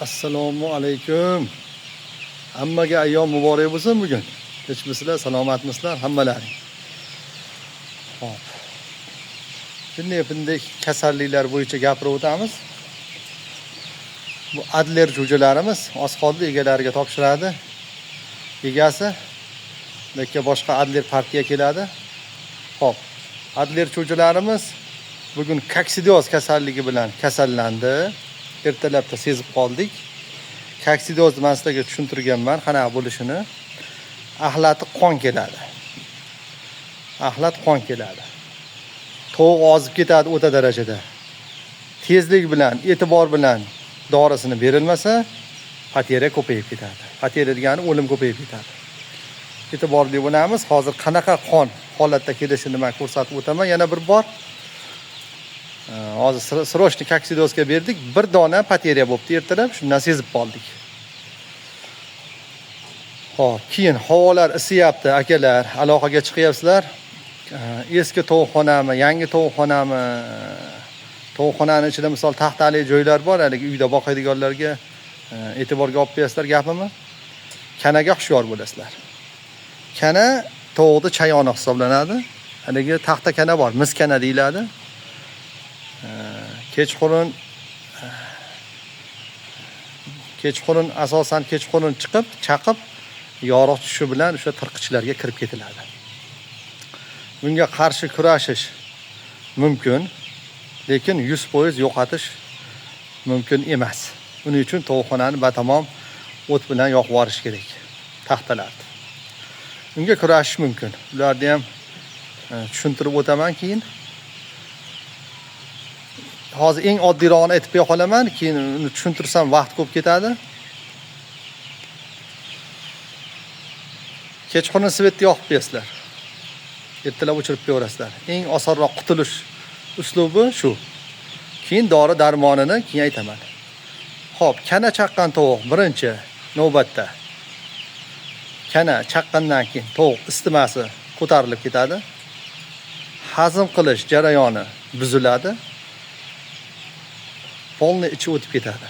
Assalomu alaykum. Hammaga ayyom muborak bo'lsin bugun. Kechmisizlar, salomatmisizlar hammalaring. Xo'p. Bunday kasalliklar bo'yicha gapirib o'tamiz. Bu adler jo'jalarimiz oz qoldi egalariga topshiradi. Egasi lekin boshqa adler partiya keladi. Xo'p. Adler jo'jalarimiz bugun koksidioz kasalligi bilan kasallandi. Ertalabda sezib qoldik. Koksidiozni men sizlarga tushuntirganman, qanaqa bo'lishini. Axlati qon keladi. Axlat qon keladi. Tovuq ozib ketadi o'ta darajada. Tezlik bilan, e'tibor bilan dorisini berilmasa, pateriya ko'payib ketadi. Pateriya degani o'lim ko'payib ketadi. E'tiborli bo'lamiz. Hozir qanaqa qon holatda kelishini men ko'rsatib o'taman. Yana bir bor. Hozir srochni koksidiozga berdik. Bir dona pateriya bo'libdi ertalab, shundan sezib qoldik. Xo'p, keyin havolar isiyapti, akalar, aloqaga chiqyapsizlar. Eski tovuqxonami, yangi tovuqxonami? Tovuqxonaning ichida misol taxtali joylar bor, haligi uyda boqadiganlarga e'tiborga olib qo'yasizlar gapimni. Kanaga hushyor bo'lasizlar. Kana tovuqning chayoni hisoblanadi. Haligi taxta kana bor, mis kana deyiladi. Kechqurun asosan kechqurun chiqib, chaqib, yorug' tushishi bilan o'sha tirqichlarga kirib ketiladi. Bunga qarshi kurashish mumkin, lekin 100% yo'qotish mumkin emas. Buning uchun tovuqxonani batamom o't bilan yoqib yuborish kerak, taxtalarni. Bunga kurashish mumkin. Ularni ham tushuntirib o'taman keyin. Hozir eng oddiyrog'ini aytib qo'ya qolaman, keyin uni tushuntirsam vaqt ko'p ketadi. Kechqurun svetni yoqib qo'yasizlar. Ertalab o'chirib qo'yaverasizlar. Eng osonroq qutulish uslubi shu. Keyin dori darmonini keyin aytaman. Xo'p, kana chaqqan tovuq birinchi navbatda. Kana chaqqandan keyin tovuq isitmasi ko'tarilib ketadi. Hazm qilish jarayoni buziladi. Polni ichi o'tib ketadi.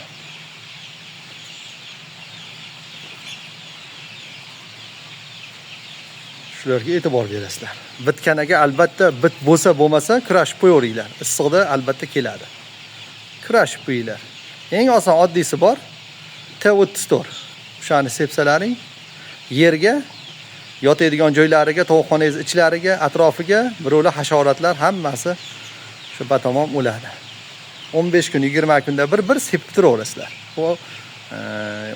Shularga e'tibor berasizlar. Bitkanaga albatta bit bo'lsa bo'lmasa kurashib qo'yaveringlar. Issiqda albatta keladi. Kurashib qo'yinglar. Eng oson oddiysi bor. T34. O'shani sepsalaring yerga yotadigan joylariga, tovuqxonangiz ichlariga, atrofiga birovlar hasharotlar hammasi shu batamom o'ladi. 15 kun, 20 kunda bir sepib turaverasizlar. Bu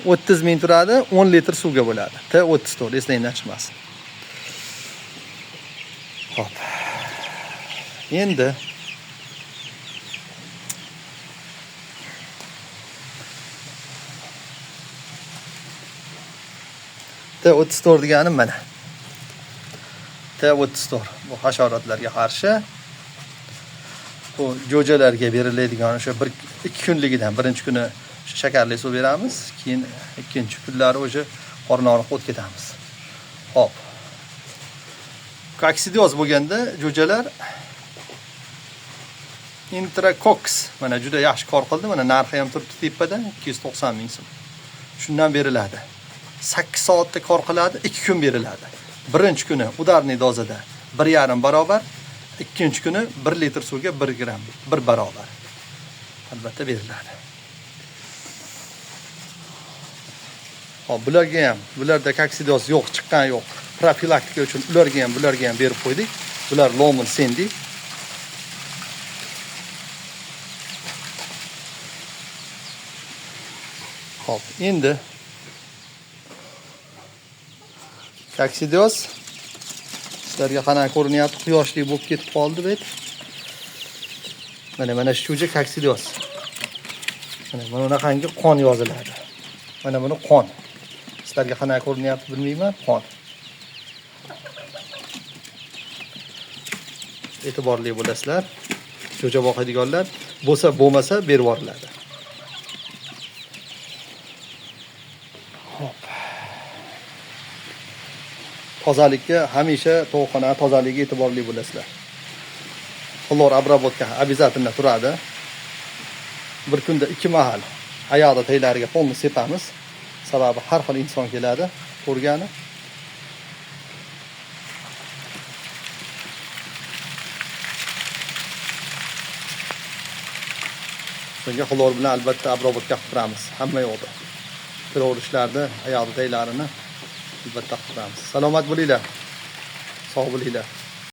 30 ming turadi, 10 litr suvga bo'ladi. T34 eslangdan chiqmasin. Xo'p. Endi T34 degani mana. T34 bu hasharotlarga qarshi, bu jo'jalarga beriladigan o'sha 1-2 kunligidan birinchi kuni shakarli suv beramiz, keyin ikkinchi kunlari o'sha qornog'ini qo'yib ketamiz. Xo'p. Koksidioz bo'lganda jo'jalar Intracox mana juda yaxshi kor qildi. Mana narxi ham turibdi tepada 290 ming so'm. Shundan beriladi. 8 soatda kor qiladi, 2 kun beriladi. Birinchi kuni udarniy dozada 1,5 barobar, ikkinchi kuni 1 litr suvga 1 gram, 1 barobar. Albatta beriladi. Hop, bularda koksidioz yo'q, chiqqan yo'q. Profilaktika uchun bularga ham berib qo'ydik. Bular Lomun Sendi. Hop, endi koksidioz sizlarga qanaqa ko'rinyapti? Quyoshli bo'lib ketib qoldi bu. Mana shu jo'ja koksidioz. Mana bunaqangi qon yoziladi. Mana buni qon. Sizlarga qanaqa ko'rinyapti bilmayman, qon. E'tiborli bo'lasizlar. Jo'ja boqadiganlar bo'lsa bo'lmasa berib yuboriladi. Hop. Tozalikka hamisha tovuqxona tozaligiga e'tiborli bo'lasizlar. Xlor обработка обязательно turadi. Bir kunda 2 mahal oyoqda taglariga polni sepamiz. Sababi har xil inson keladi ko'rgani. So'nga xlor bilan albatta obробotga qilib turamiz. Hamma yo'qda. Kiraverishlarni, oyoqda taglarini albatta qilib turamiz. Salomat bo'linglar. Sog' bo'linglar.